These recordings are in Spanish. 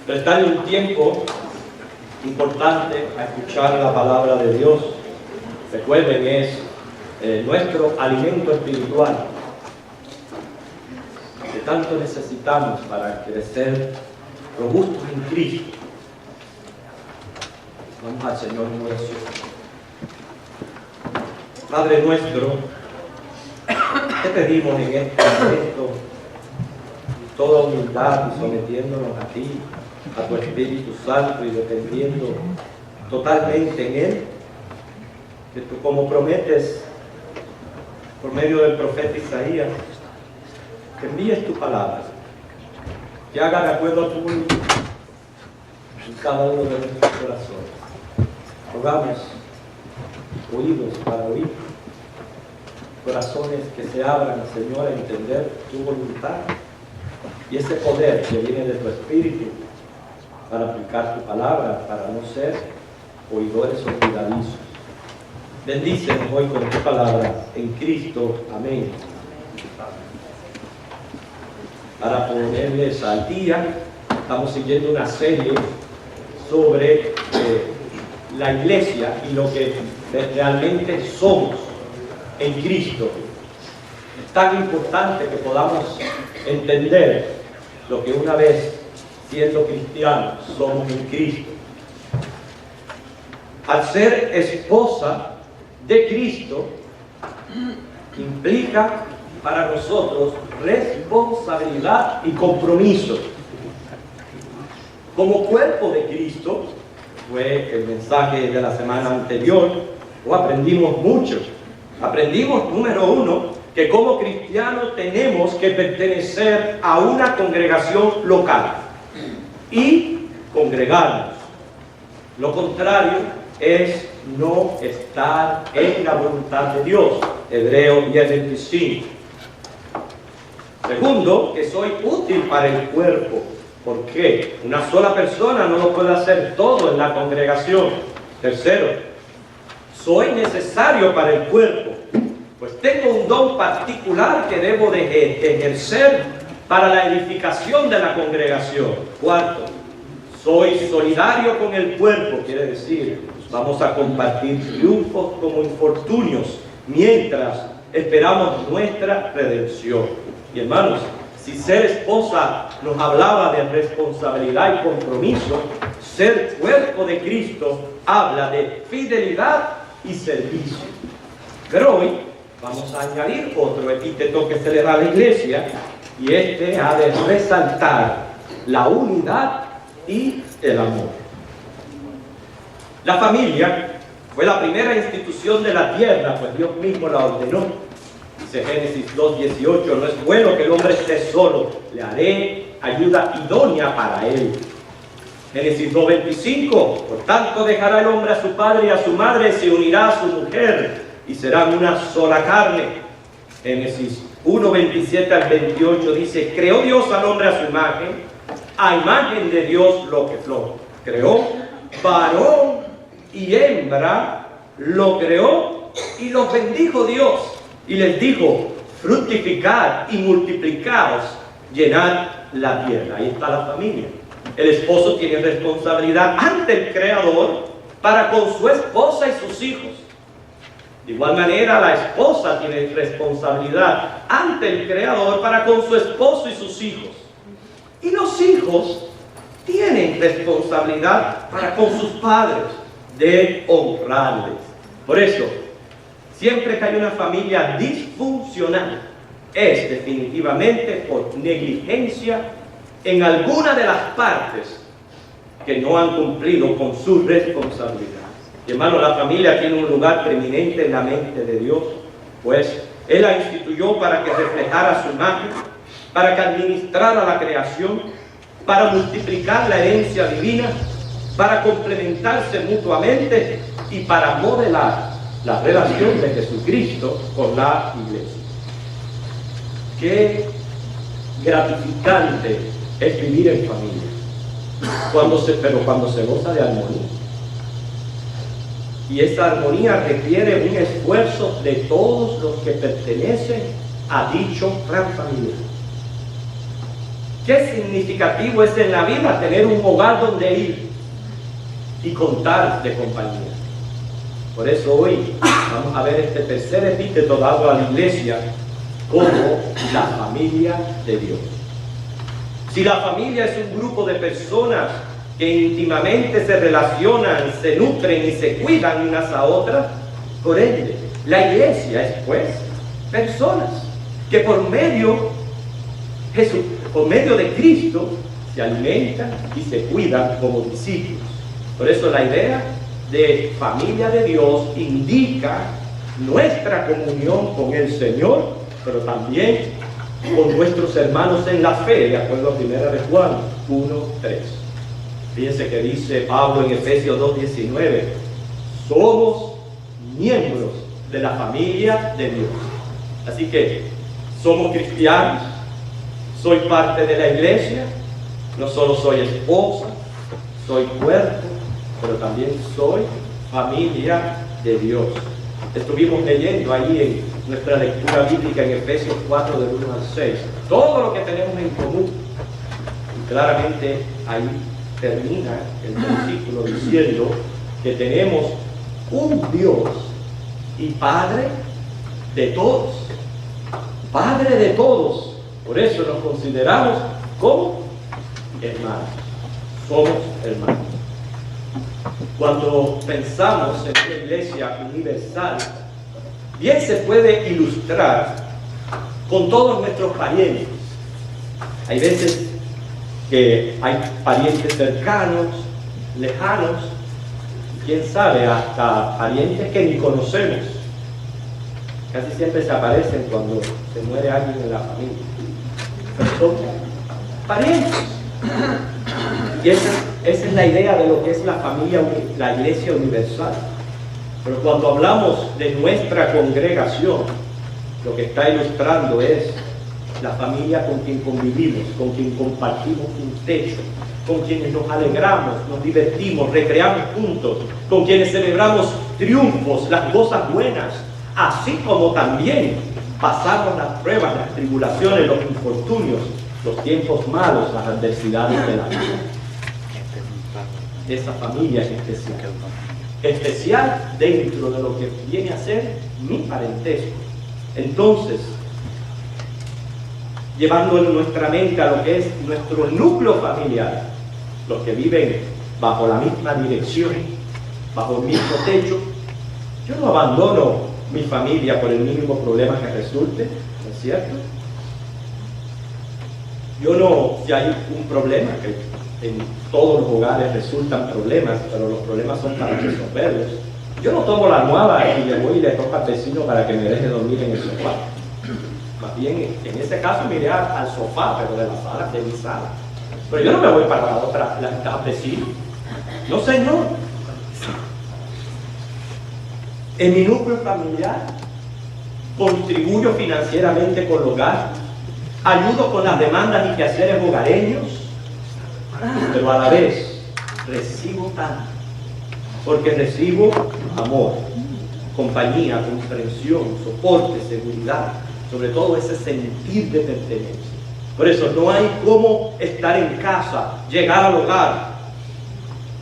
Prestarle un tiempo importante a escuchar la palabra de Dios. Recuerden, es nuestro alimento espiritual que tanto necesitamos para crecer robustos en Cristo. Vamos al Señor en oración. Padre nuestro, te pedimos en este momento toda humildad y sometiéndonos a ti, a tu Espíritu Santo y dependiendo totalmente en Él, que tú, como prometes por medio del profeta Isaías, que envíes tu palabra, que haga de acuerdo a tu voluntad en cada uno de nuestros corazones. Rogamos oídos para oír, corazones que se abran, Señor, a entender tu voluntad y ese poder que viene de tu Espíritu para aplicar tu palabra, para no ser oidores olvidadizos. Bendícenos hoy con tu palabra en Cristo. Amén. Para ponerles al día, estamos siguiendo una serie sobre la iglesia y lo que realmente somos en Cristo. Es tan importante que podamos entender lo que una vez siendo cristianos somos en Cristo. Al ser esposa de Cristo implica para nosotros responsabilidad y compromiso. Como cuerpo de Cristo, fue el mensaje de la semana anterior, aprendimos mucho. Aprendimos, número uno, que como cristianos tenemos que pertenecer a una congregación local y congregarnos. Lo contrario es no estar en la voluntad de Dios. Hebreos 10:25. Segundo, que soy útil para el cuerpo. ¿Por qué? Una sola persona no lo puede hacer todo en la congregación. Tercero, soy necesario para el cuerpo, pues tengo un don particular que debo de ejercer para la edificación de la congregación. Cuarto, soy solidario con el cuerpo, quiere decir, vamos a compartir triunfos como infortunios mientras esperamos nuestra redención. Y hermanos, si ser esposa nos hablaba de responsabilidad y compromiso, ser cuerpo de Cristo habla de fidelidad y servicio. Pero hoy vamos a añadir otro epíteto que se le da a la iglesia, y este ha de resaltar la unidad y el amor. La familia fue la primera institución de la tierra, pues Dios mismo la ordenó. Dice Génesis 2:18, no es bueno que el hombre esté solo, le haré ayuda idónea para él. Génesis 2:25, por tanto dejará el hombre a su padre y a su madre, se unirá a su mujer y serán una sola carne. Génesis 1:27 al 28 dice, creó Dios al hombre a su imagen, a imagen de Dios lo creó, varón y hembra lo creó y los bendijo Dios. Y les dijo, fructificad y multiplicaos, llenad la tierra. Ahí está la familia. El esposo tiene responsabilidad ante el Creador para con su esposa y sus hijos. De igual manera, la esposa tiene responsabilidad ante el Creador para con su esposo y sus hijos. Y los hijos tienen responsabilidad para con sus padres de honrarles. Por eso, siempre que hay una familia disfuncional, es definitivamente por negligencia en alguna de las partes que no han cumplido con su responsabilidad. Y hermano, la familia tiene un lugar preeminente en la mente de Dios, pues Él la instituyó para que reflejara su imagen, para que administrara la creación, para multiplicar la herencia divina, para complementarse mutuamente y para modelar la relación de Jesucristo con la iglesia. Qué gratificante es vivir en familia, pero cuando se goza de armonía. Y esa armonía requiere un esfuerzo de todos los que pertenecen a dicho gran familia. Qué significativo es en la vida tener un hogar donde ir y contar de compañía. Por eso hoy vamos a ver este tercer epíteto dado a la iglesia como la familia de Dios. Si la familia es un grupo de personas que íntimamente se relacionan, se nutren y se cuidan unas a otras, por ende, la iglesia es pues personas que por medio de Cristo se alimentan y se cuidan como discípulos. Por eso la idea de familia de Dios indica nuestra comunión con el Señor, pero también con nuestros hermanos en la fe, de acuerdo a 1 de Juan 1:3. Fíjense que dice Pablo en Efesios 2:19, somos miembros de la familia de Dios. Así que somos cristianos, soy parte de la iglesia, no solo soy esposa, soy cuerpo, pero también soy familia de Dios. Estuvimos leyendo ahí en nuestra lectura bíblica en Efesios 4 del 1 al 6, todo lo que tenemos en común. Y claramente ahí termina el versículo diciendo que tenemos un Dios y Padre de todos. Padre de todos. Por eso nos consideramos como hermanos. Somos hermanos. Cuando pensamos en una iglesia universal, bien se puede ilustrar con todos nuestros parientes. Hay veces que hay parientes cercanos, lejanos, quién sabe, hasta parientes que ni conocemos. Casi siempre se aparecen cuando se muere alguien en la familia. Pero son parientes. Y esa es la idea de lo que es la familia, la iglesia universal. Pero cuando hablamos de nuestra congregación, lo que está ilustrando es la familia con quien convivimos, con quien compartimos un techo, con quienes nos alegramos, nos divertimos, recreamos juntos, con quienes celebramos triunfos, las cosas buenas, así como también pasamos las pruebas, las tribulaciones, los infortunios, los tiempos malos, las adversidades de la vida. Esa familia es especial. Especial dentro de lo que viene a ser mi parentesco. Entonces, llevando en nuestra mente a lo que es nuestro núcleo familiar, los que viven bajo la misma dirección, bajo el mismo techo, yo no abandono mi familia por el mínimo problema que resulte, ¿no es cierto? Yo no, si hay un problema, que en todos los hogares resultan problemas, pero los problemas son para resolverlos. Yo no tomo la almohada y le voy y le toco al vecino para que me deje dormir en el sofá. Más bien, en ese caso me iré al sofá, pero de la sala, de mi sala. Pero yo no me voy para la otra, al vecino. No, señor. En mi núcleo familiar contribuyo financieramente con los gastos, ayudo con las demandas y quehaceres hogareños, pero a la vez recibo tanto, porque recibo amor, compañía, comprensión, soporte, seguridad, sobre todo ese sentir de pertenencia. Por eso no hay cómo estar en casa, llegar al hogar,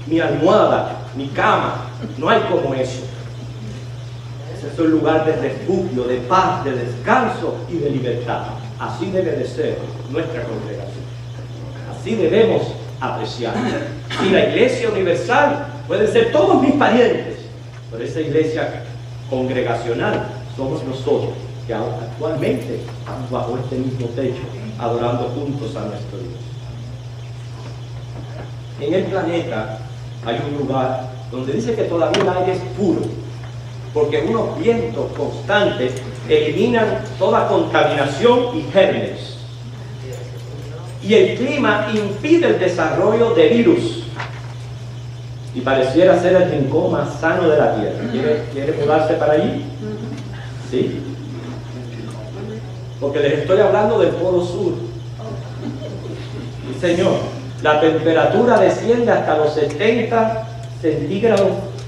mi almohada, mi cama, no hay como eso. Ese es un lugar de refugio, de paz, de descanso y de libertad. Así debe de ser nuestra congregación. Así debemos apreciar. Y la iglesia universal pueden ser todos mis parientes, pero esa iglesia congregacional somos nosotros, que actualmente estamos bajo este mismo techo, adorando juntos a nuestro Dios. En el planeta hay un lugar donde dice que todavía el aire es puro, porque unos vientos constantes eliminan toda contaminación y gérmenes. Y el clima impide el desarrollo de virus. Y pareciera ser el rincón más sano de la tierra. ¿Quiere mudarse para allí? ¿Sí? Porque les estoy hablando del Polo Sur. Sí, señor. La temperatura desciende hasta los 70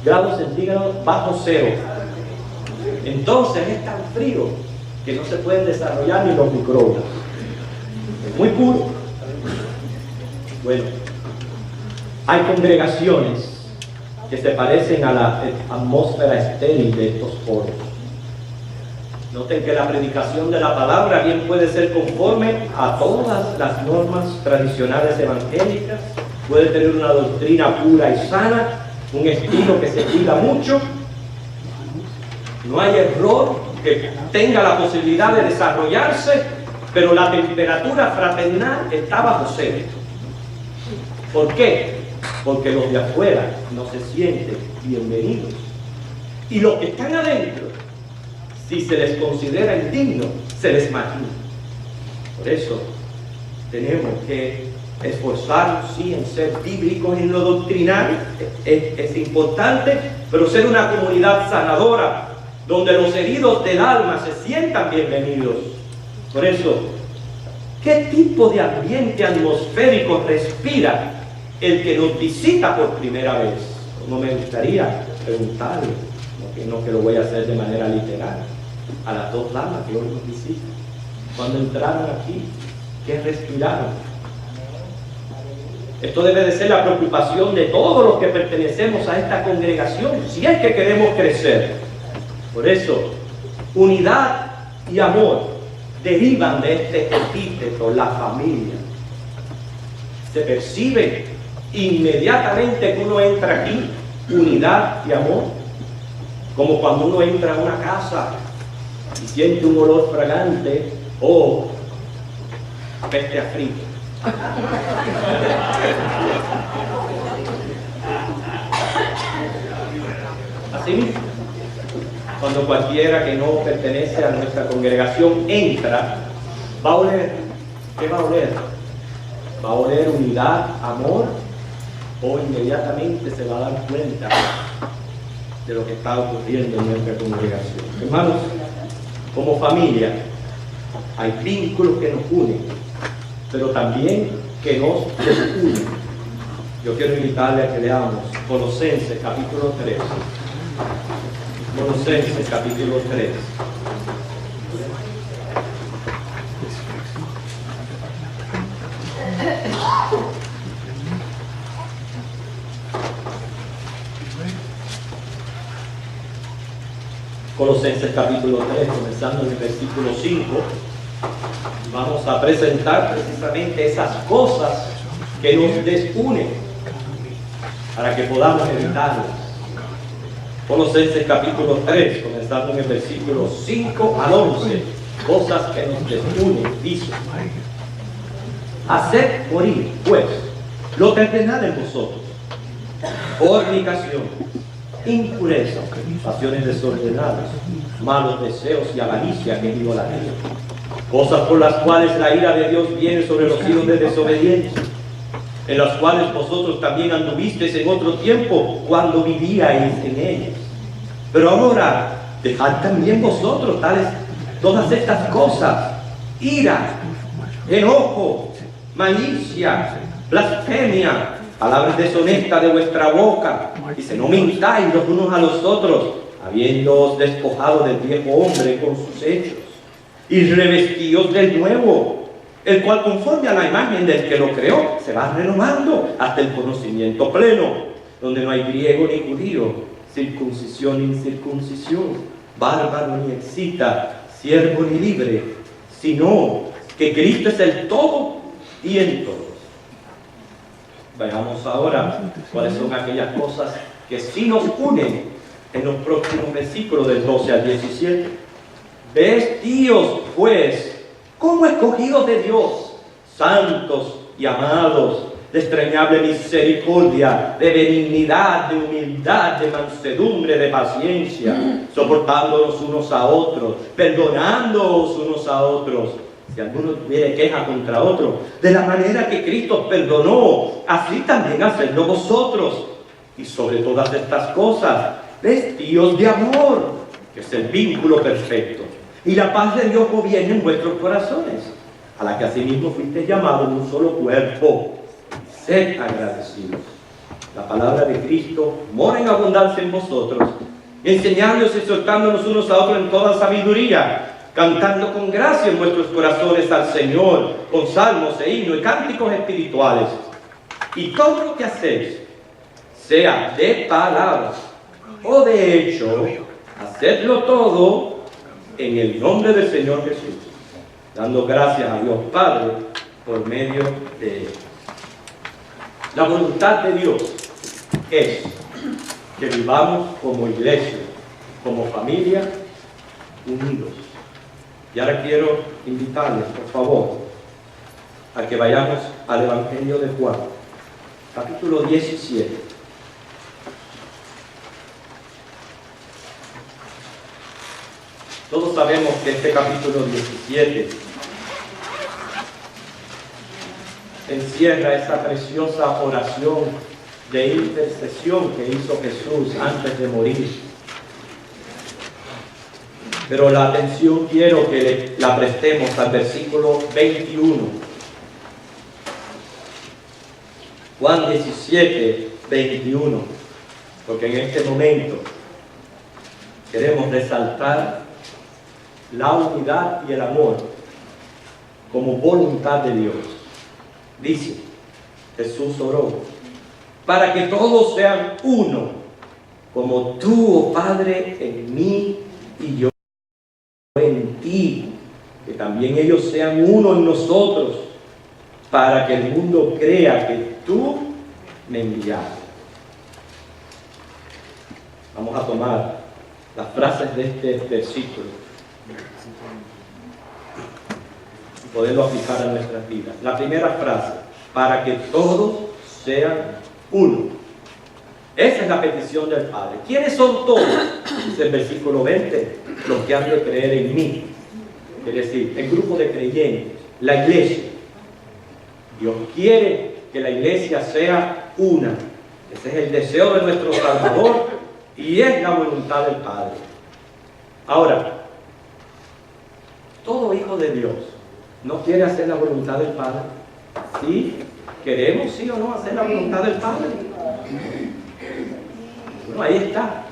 grados centígrados bajo cero. Entonces es tan frío que no se pueden desarrollar ni los microbios. Es muy puro. Bueno, hay congregaciones que se parecen a la atmósfera estéril de estos foros. Noten que la predicación de la palabra bien puede ser conforme a todas las normas tradicionales evangélicas, puede tener una doctrina pura y sana, un estilo que se cuida mucho. No hay error que tenga la posibilidad de desarrollarse, pero la temperatura fraternal está bajo cero. ¿Por qué? Porque los de afuera no se sienten bienvenidos. Y los que están adentro, si se les considera indigno, se les margina. Por eso tenemos que esforzarnos, sí, en ser bíblicos en lo doctrinal, es importante, pero ser una comunidad sanadora, donde los heridos del alma se sientan bienvenidos. Por eso, ¿qué tipo de ambiente atmosférico respira el que nos visita por primera vez? Como me gustaría preguntarle, no que lo voy a hacer de manera literal, a las dos damas que hoy nos visitan. Cuando entraron aquí, ¿qué respiraron? Esto debe de ser la preocupación de todos los que pertenecemos a esta congregación, si es que queremos crecer. Por eso, unidad y amor derivan de este epíteto, la familia. Se percibe inmediatamente que uno entra aquí, unidad y amor, como cuando uno entra a una casa y siente un olor fragante o peste a frito. Así mismo, cuando cualquiera que no pertenece a nuestra congregación entra, va a oler. ¿Qué va a oler? Va a oler unidad, amor, o inmediatamente se va a dar cuenta de lo que está ocurriendo en nuestra congregación. Hermanos, como familia, hay vínculos que nos unen, pero también que nos desunen. Yo quiero invitarle a que leamos Colosenses capítulo 3. Colosenses capítulo 3. Colosenses capítulo 3, comenzando en el versículo 5, vamos a presentar precisamente esas cosas que nos desunen para que podamos evitarlas. Colosenses capítulo 3, comenzando en el versículo 5 al 11, cosas que nos desunen, dice: haced morir, pues, lo terrenal en vosotros: fornicación, impureza, pasiones desordenadas, malos deseos y avaricia, que es idolatría, cosas por las cuales la ira de Dios viene sobre los hijos de desobediencia, en las cuales vosotros también anduvisteis en otro tiempo cuando vivíais en ellas. Pero ahora dejad también vosotros todas estas cosas: ira, enojo, malicia, blasfemia, palabras deshonestas de vuestra boca. Dice: no mintáis los unos a los otros, habiéndoos despojado del viejo hombre con sus hechos, y revestíos del nuevo, el cual conforme a la imagen del que lo creó se va renovando hasta el conocimiento pleno, donde no hay griego ni judío, circuncisión ni incircuncisión, bárbaro ni escita, siervo ni libre, sino que Cristo es el todo y en todos. Veamos ahora cuáles son aquellas cosas que sí nos unen en los próximos versículos del 12 al 17. Vestíos, pues, como escogidos de Dios, santos y amados, de extrañable misericordia, de benignidad, de humildad, de mansedumbre, de paciencia, soportándonos unos a otros, perdonándoos unos a otros, si alguno tuviera queja contra otro, de la manera que Cristo perdonó, así también hacedlo vosotros. Y sobre todas estas cosas, vestíos de amor, que es el vínculo perfecto, y la paz de Dios gobierne en vuestros corazones, a la que asimismo fuiste llamados en un solo cuerpo. Sed agradecidos. La palabra de Cristo mora en abundancia en vosotros, enseñándonos y exhortándonos unos a otros en toda sabiduría, cantando con gracia en vuestros corazones al Señor, con salmos e himnos y cánticos espirituales, Y todo lo que hacéis, sea de palabra o de hecho, hacedlo todo en el nombre del Señor Jesús, dando gracias a Dios Padre por medio de Él. La voluntad de Dios es que vivamos como iglesia, como familia, unidos. Y ahora quiero invitarles, por favor, a que vayamos al Evangelio de Juan, capítulo 17. Todos sabemos que este capítulo 17 encierra esa preciosa oración de intercesión que hizo Jesús antes de morir. Pero la atención quiero que la prestemos al versículo 21. Juan 17, 21. Porque en este momento queremos resaltar la unidad y el amor como voluntad de Dios. Dice, Jesús oró, para que todos sean uno, como tú, oh Padre, en mí y yo en ti, que también ellos sean uno en nosotros, para que el mundo crea que tú me enviaste. Vamos a tomar las frases de este versículo y poderlo aplicar a nuestras vidas. La primera frase, para que todos sean uno. Esa es la petición del Padre. ¿Quiénes son todos? Dice el versículo 20, los que han de creer en mí. Es decir, el grupo de creyentes, la iglesia. Dios quiere que la iglesia sea una. Ese es el deseo de nuestro Salvador y es la voluntad del Padre. Ahora, todo hijo de Dios no quiere hacer la voluntad del Padre. ¿Sí? ¿Queremos, sí o no, hacer la voluntad del Padre? Bueno, ahí está.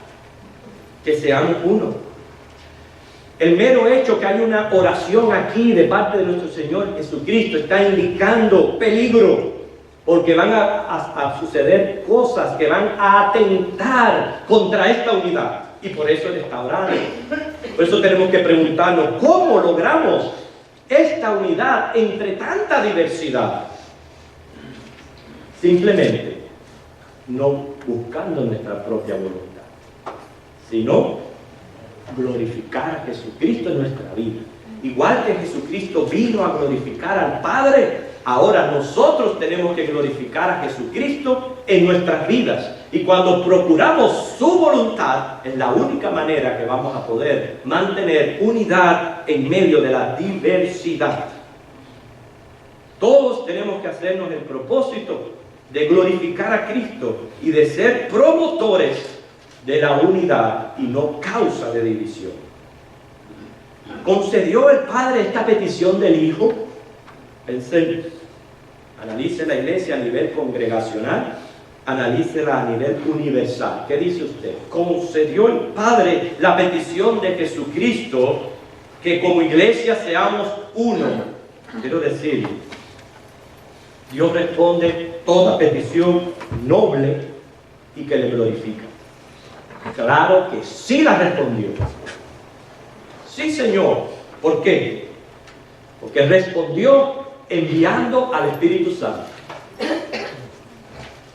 Que seamos uno. El mero hecho que hay una oración aquí de parte de nuestro Señor Jesucristo está indicando peligro, porque van a suceder cosas que van a atentar contra esta unidad. Y por eso Él está orando. Por eso tenemos que preguntarnos, ¿cómo logramos esta unidad entre tanta diversidad? Simplemente no buscando nuestra propia voluntad, sino glorificar a Jesucristo en nuestra vida. Igual que Jesucristo vino a glorificar al Padre, ahora nosotros tenemos que glorificar a Jesucristo en nuestras vidas. Y cuando procuramos su voluntad, es la única manera que vamos a poder mantener unidad en medio de la diversidad. Todos tenemos que hacernos el propósito de glorificar a Cristo y de ser promotores de la unidad y no causa de división. ¿Concedió el Padre esta petición del Hijo? Pensemos. Analice la iglesia a nivel congregacional, analícela a nivel universal. ¿Qué dice usted? ¿Concedió el Padre la petición de Jesucristo que como iglesia seamos uno? Quiero decir, Dios responde toda petición noble y que le glorifica. Claro que sí la respondió. Sí, Señor. ¿Por qué? Porque respondió enviando al Espíritu Santo.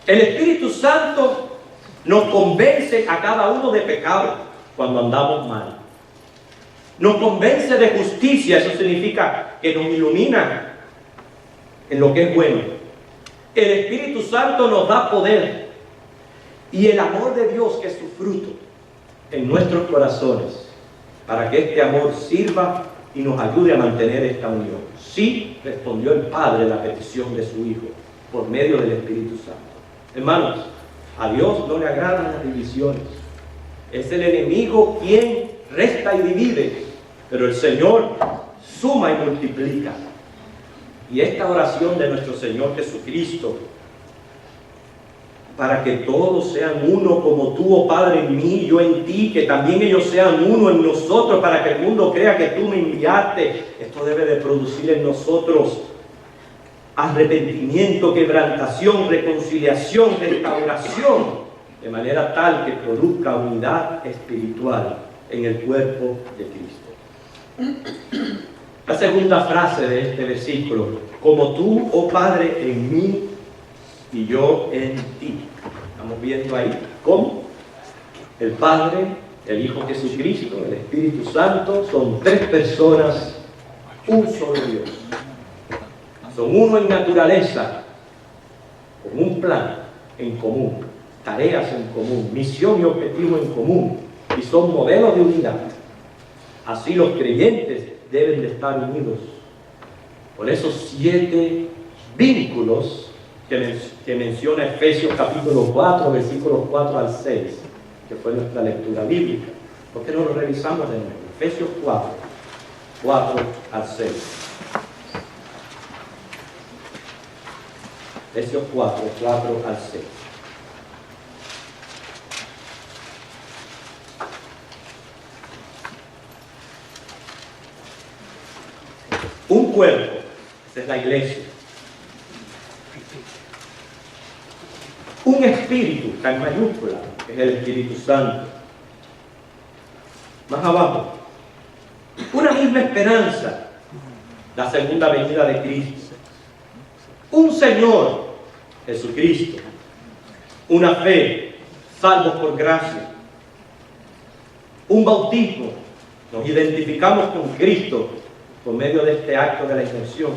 El Espíritu Santo nos convence a cada uno de pecado cuando andamos mal. Nos convence de justicia, eso significa que nos ilumina en lo que es bueno. El Espíritu Santo nos da poder y el amor de Dios, que es su fruto en nuestros corazones, para que este amor sirva y nos ayude a mantener esta unión. Sí, respondió el Padre la petición de su Hijo por medio del Espíritu Santo. Hermanos, a Dios no le agradan las divisiones. Es el enemigo quien resta y divide, pero el Señor suma y multiplica. Y esta oración de nuestro Señor Jesucristo, para que todos sean uno como tú, oh Padre, en mí y yo en ti, que también ellos sean uno en nosotros, para que el mundo crea que tú me enviaste. Esto debe de producir en nosotros arrepentimiento, quebrantación, reconciliación, restauración, de manera tal que produzca unidad espiritual en el cuerpo de Cristo. La segunda frase de este versículo: como tú, oh Padre, en mí y yo en ti. Estamos viendo ahí cómo el Padre, el Hijo Jesucristo, el Espíritu Santo son tres personas, un solo Dios. Son uno en naturaleza, con un plan en común, tareas en común, misión y objetivo en común, y son modelos de unidad. Así los creyentes deben de estar unidos por esos 7 vínculos que menciona Efesios capítulo 4, versículos 4 al 6, que fue nuestra lectura bíblica. ¿Por qué no lo revisamos de nuevo? Efesios 4, 4 al 6. Efesios 4, 4 al 6. Un cuerpo, esa es la iglesia. Un espíritu, está en mayúscula, que es el Espíritu Santo. Más abajo, una misma esperanza, la segunda venida de Cristo. Un Señor, Jesucristo. Una fe, salvos por gracia. Un bautismo, nos identificamos con Cristo por medio de este acto de la inmersión.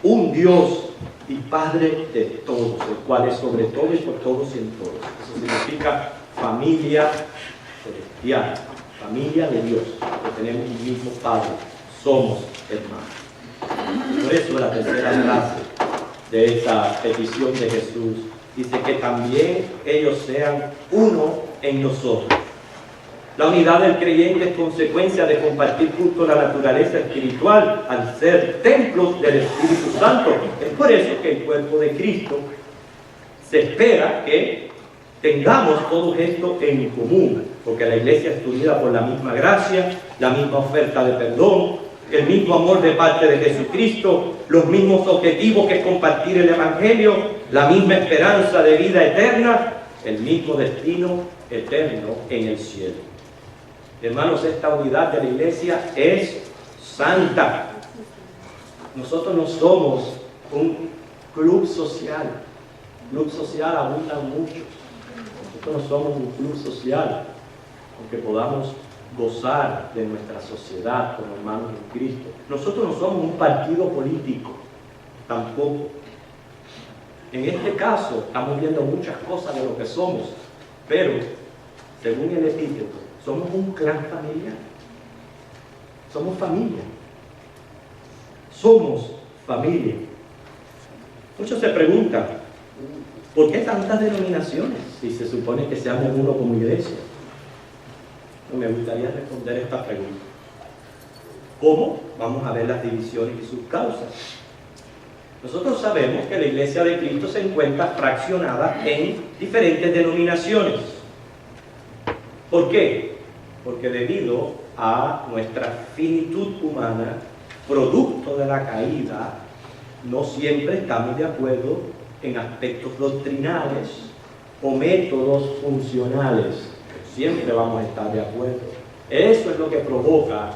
Un Dios y Padre de todos, el cual es sobre todo y por todos y en todos. Eso significa familia celestial, familia de Dios, que tenemos un mismo Padre, somos hermanos. Por eso la tercera frase de esta petición de Jesús dice que también ellos sean uno en nosotros. La unidad del creyente es consecuencia de compartir justo la naturaleza espiritual al ser templos del Espíritu Santo. Es por eso que el cuerpo de Cristo se espera que tengamos todo esto en común, porque la iglesia es unida por la misma gracia, la misma oferta de perdón, el mismo amor de parte de Jesucristo, los mismos objetivos que es compartir el Evangelio, la misma esperanza de vida eterna, el mismo destino eterno en el cielo. Hermanos, esta unidad de la iglesia es santa. Nosotros no somos un club social. Club social abundan muchos. Nosotros no somos un club social, aunque podamos gozar de nuestra sociedad como hermanos en Cristo. Nosotros no somos un partido político, tampoco. En este caso, estamos viendo muchas cosas de lo que somos, pero, según el epíteto, somos un clan familiar. Somos familia. Somos familia. Muchos se preguntan, ¿por qué tantas denominaciones si se supone que seamos uno como iglesia? Me gustaría responder esta pregunta. ¿Cómo? Vamos a ver las divisiones y sus causas. Nosotros sabemos que la iglesia de Cristo se encuentra fraccionada en diferentes denominaciones. ¿Por qué? Porque debido a nuestra finitud humana, producto de la caída, no siempre estamos de acuerdo en aspectos doctrinales o métodos funcionales. Siempre vamos a estar de acuerdo. Eso es lo que provoca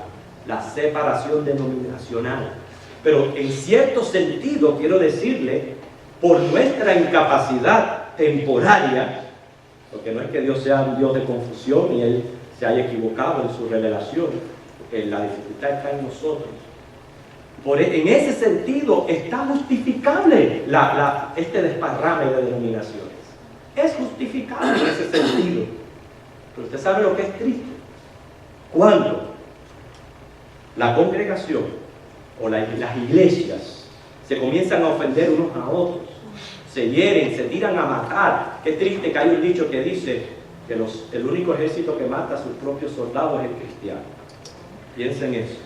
la separación denominacional. Pero en cierto sentido, quiero decirle, por nuestra incapacidad temporaria, porque no es que Dios sea un Dios de confusión y Él se haya equivocado en su revelación, porque la dificultad está en nosotros. En ese sentido está justificable este desparrame de denominaciones. Es justificable en ese sentido. Pero usted sabe lo que es triste. Cuando la congregación o las iglesias se comienzan a ofender unos a otros, se hieren, se tiran a matar. Qué triste que hay un dicho que dice que el único ejército que mata a sus propios soldados es el cristiano. Piensen eso.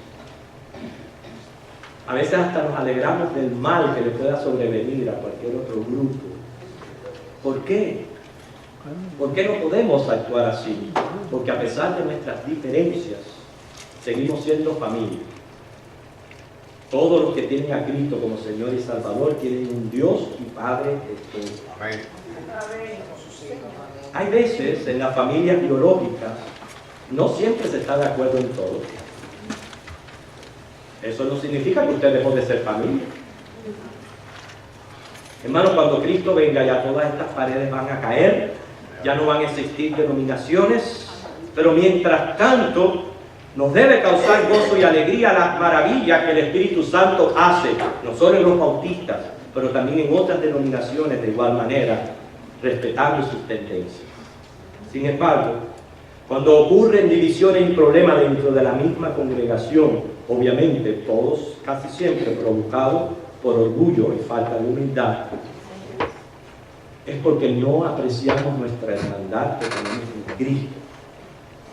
A veces hasta nos alegramos del mal que le pueda sobrevenir a cualquier otro grupo. ¿Por qué? ¿Por qué no podemos actuar así? Porque a pesar de nuestras diferencias, seguimos siendo familia. Todos los que tienen a Cristo como Señor y Salvador tienen un Dios y Padre de todos. Amén. Hay veces en las familias biológicas no siempre se está de acuerdo en todo. Eso no significa que usted dejó de ser familia. Hermano, cuando Cristo venga ya todas estas paredes van a caer, ya no van a existir denominaciones, pero mientras tanto nos debe causar gozo y alegría las maravillas que el Espíritu Santo hace, no solo en los bautistas, pero también en otras denominaciones de igual manera, respetando sus tendencias. Sin embargo, cuando ocurren divisiones y problemas dentro de la misma congregación, obviamente todos casi siempre provocados por orgullo y falta de humildad, es porque no apreciamos nuestra hermandad que tenemos en Cristo.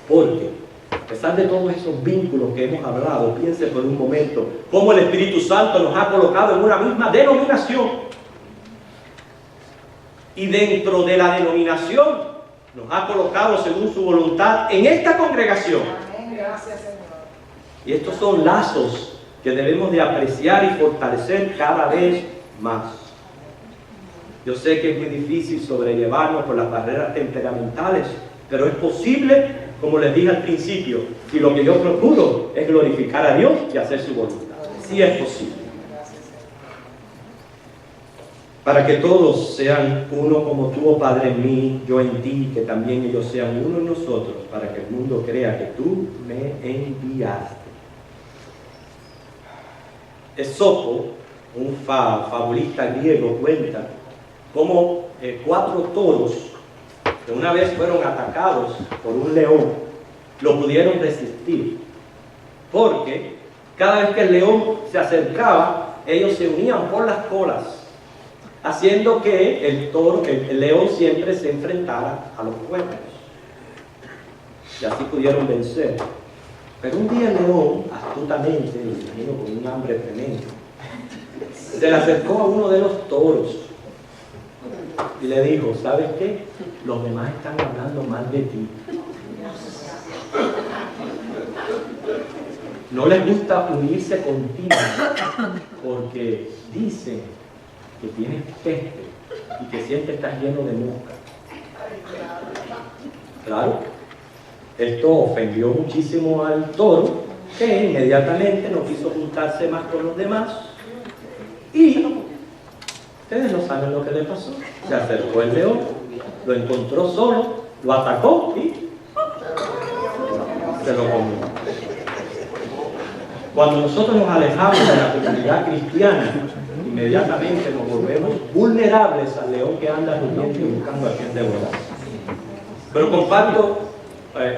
Porque, a pesar de todos esos vínculos que hemos hablado, piense por un momento cómo el Espíritu Santo nos ha colocado en una misma denominación. Y dentro de la denominación nos ha colocado según su voluntad en esta congregación. Amén. Gracias, Señor. Y estos son lazos que debemos de apreciar y fortalecer cada vez más. Yo sé que es muy difícil sobrellevarnos por las barreras temperamentales, pero es posible, como les dije al principio, si lo que yo procuro es glorificar a Dios y hacer su voluntad. Sí es posible. Para que todos sean uno como tú, oh Padre, en mí, yo en ti, que también ellos sean uno en nosotros, para que el mundo crea que tú me enviaste. Esopo, un fabulista griego, cuenta cómo 4 toros que una vez fueron atacados por un león, lo pudieron resistir, porque cada vez que el león se acercaba, ellos se unían por las colas, haciendo que el león siempre se enfrentara a los cuernos. Y así pudieron vencer. Pero un día el león, astutamente, con un hambre tremendo, se le acercó a uno de los toros y le dijo: ¿sabes qué? Los demás están hablando mal de ti. No les gusta unirse contigo porque dicen que tienes peste y que siempre estás lleno de moscas. Claro, esto ofendió muchísimo al toro, que inmediatamente no quiso juntarse más con los demás. Y ustedes no saben lo que le pasó. Se acercó el león, lo encontró solo, lo atacó y se lo comió. Cuando nosotros nos alejamos de la comunidad cristiana, inmediatamente nos volvemos vulnerables al león que anda rugiendo y buscando a quien devorar. Pero comparto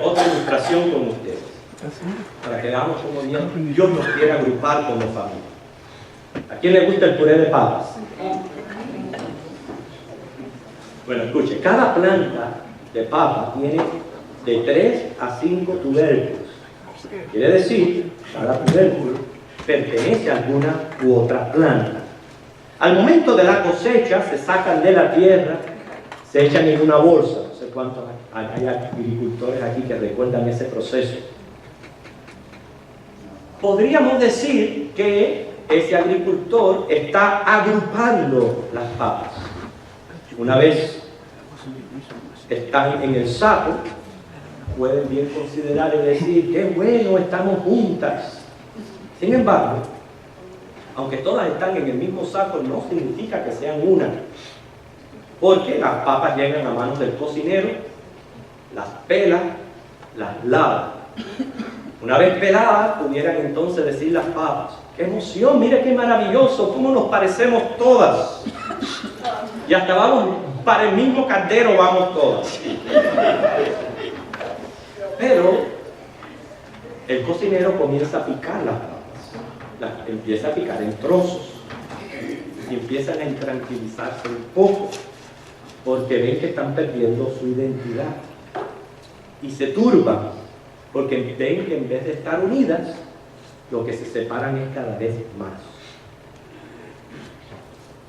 otra ilustración con ustedes, para que veamos cómo Dios nos quiere agrupar como familia. ¿A quién le gusta el puré de papas? Bueno, escuche, cada planta de papa tiene de 3 a 5 tubérculos. Quiere decir, cada tubérculo pertenece a alguna u otra planta. Al momento de la cosecha se sacan de la tierra, se echan en una bolsa. No sé cuántos hay agricultores aquí que recuerdan ese proceso. Podríamos decir que ese agricultor está agrupando las papas. Una vez están en el saco, pueden bien considerar y decir: qué bueno, estamos juntas. Sin embargo, aunque todas están en el mismo saco, no significa que sean una, porque las papas llegan a manos del cocinero, las pela, las lava. Una vez peladas, pudieran entonces decir las papas: ¡qué emoción! ¡Mire qué maravilloso! ¡Cómo nos parecemos todas! Y hasta vamos para el mismo caldero, vamos todas. Pero el cocinero comienza a picar las papas, las empieza a picar en trozos y empiezan a intranquilizarse un poco porque ven que están perdiendo su identidad y se turban porque ven que en vez de estar unidas, lo que se separan es cada vez más.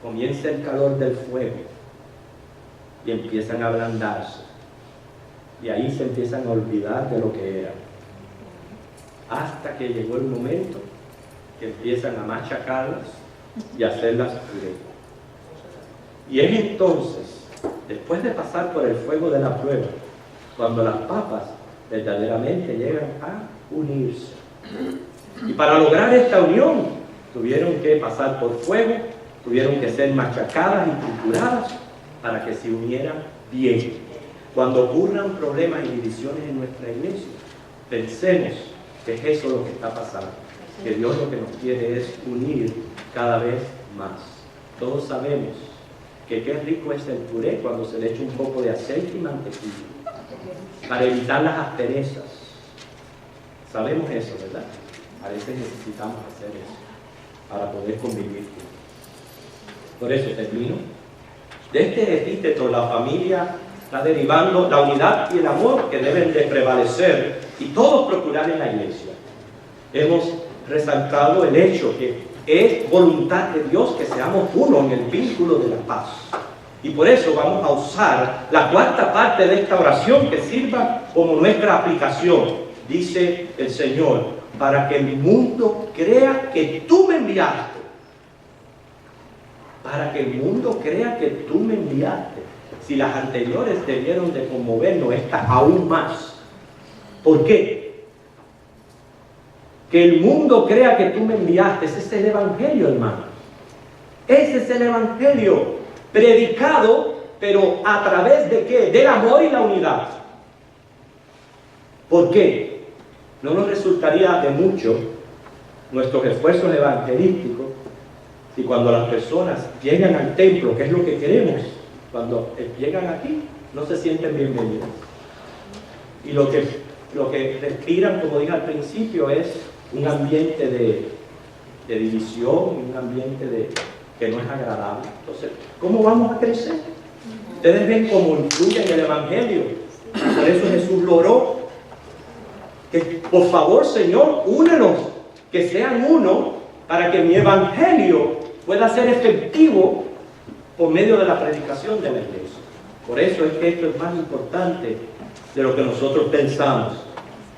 Comienza el calor del fuego y empiezan a ablandarse. Y ahí se empiezan a olvidar de lo que eran. Hasta que llegó el momento que empiezan a machacarlas y a hacerlas puré. Y es entonces, después de pasar por el fuego de la prueba, cuando las papas verdaderamente llegan a unirse. Y para lograr esta unión, tuvieron que pasar por fuego, tuvieron que ser machacadas y trituradas para que se unieran bien. Cuando ocurran problemas y divisiones en nuestra iglesia, pensemos que es eso lo que está pasando, que Dios lo que nos quiere es unir cada vez más. Todos sabemos que qué rico es el puré cuando se le echa un poco de aceite y mantequilla, para evitar las asperezas. Sabemos eso, ¿verdad? A veces necesitamos hacer eso para poder convivir. Por eso termino. De este epíteto, la familia está derivando la unidad y el amor que deben de prevalecer y todos procurar en la iglesia. Hemos resaltado el hecho que es voluntad de Dios que seamos uno en el vínculo de la paz. Y por eso vamos a usar la cuarta parte de esta oración que sirva como nuestra aplicación. Dice el Señor, para que el mundo crea que tú me enviaste. Para que el mundo crea que tú me enviaste. Si las anteriores debieron de conmovernos, esta aún más. ¿Por qué? Que el mundo crea que tú me enviaste. Ese es el Evangelio, hermano. Ese es el Evangelio predicado, pero ¿a través de qué? Del amor y la unidad. ¿Por qué? No nos resultaría de mucho nuestros esfuerzos evangelísticos si cuando las personas llegan al templo, que es lo que queremos, cuando llegan aquí, no se sienten bienvenidos. Y lo que respiran, como dije al principio, es un ambiente de división, un ambiente que no es agradable. Entonces, ¿cómo vamos a crecer? Ustedes ven cómo influye en el Evangelio. Por eso Jesús lo oró. Que por favor, Señor, únenos, que sean uno, para que mi Evangelio pueda ser efectivo por medio de la predicación de la iglesia. Por eso es que esto es más importante de lo que nosotros pensamos.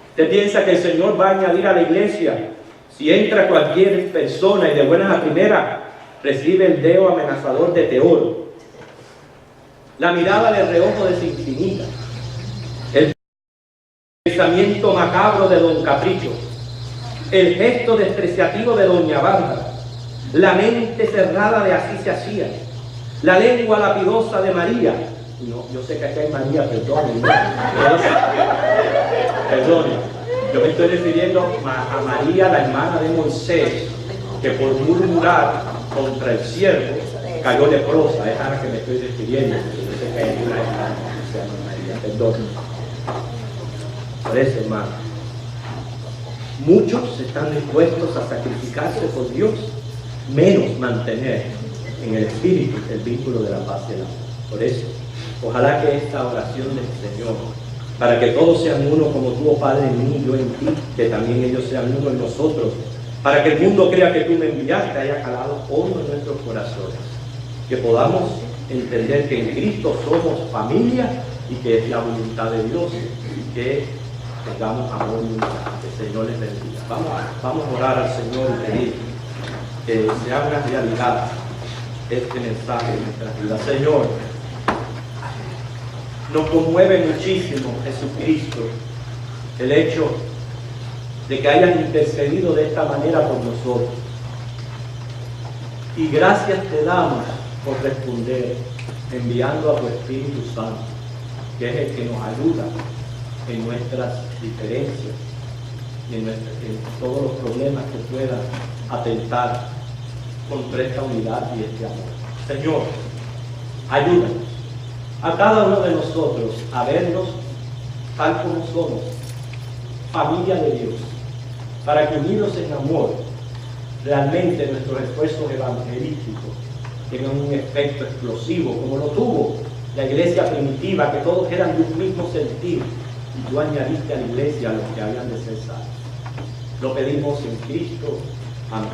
Usted piensa que el Señor va a añadir a la iglesia, si entra cualquier persona y de buenas a primeras recibe el dedo amenazador de Teor, la mirada de reojo de Cincinita, el pensamiento macabro de Don Capricho, el gesto despreciativo de Doña Bárbara, la mente cerrada de Así se hacía, la lengua lapidosa de María. No, yo sé que aquí hay María, perdón. Perdón, yo me estoy refiriendo a María, la hermana de Moisés, que por murmurar contra el siervo cayó leprosa. Es a la que me estoy refiriendo. Yo sé que hay una hermana que se llama María, perdón. Por eso, hermano, muchos están dispuestos a sacrificarse por Dios, menos mantener en el espíritu el vínculo de la paz y el amor. Por eso, ojalá que esta oración del Señor, para que todos sean uno como tú, oh Padre, en mí y yo en ti, que también ellos sean uno en nosotros, para que el mundo crea que tú me enviaste, haya calado hondo en nuestros corazones, que podamos entender que en Cristo somos familia y que es la voluntad de Dios, y que tengamos amor y unidad. Que el Señor les bendiga. Vamos a orar al Señor y pedir que sea una realidad este mensaje en nuestras vidas. Señor, nos conmueve muchísimo, Jesucristo, el hecho de que hayas intercedido de esta manera por nosotros. Y gracias te damos por responder, enviando a tu Espíritu Santo, que es el que nos ayuda en nuestras diferencias y en todos los problemas que puedan atentar contra esta unidad y este amor. Señor, ayúdanos a cada uno de nosotros a vernos tal como somos, familia de Dios, para que unidos en amor, realmente nuestros esfuerzos evangelísticos tengan un efecto explosivo, como lo tuvo la iglesia primitiva, que todos eran de un mismo sentir, y tú añadiste a la iglesia a los que habían de ser salvos. Lo pedimos en Cristo. Amén.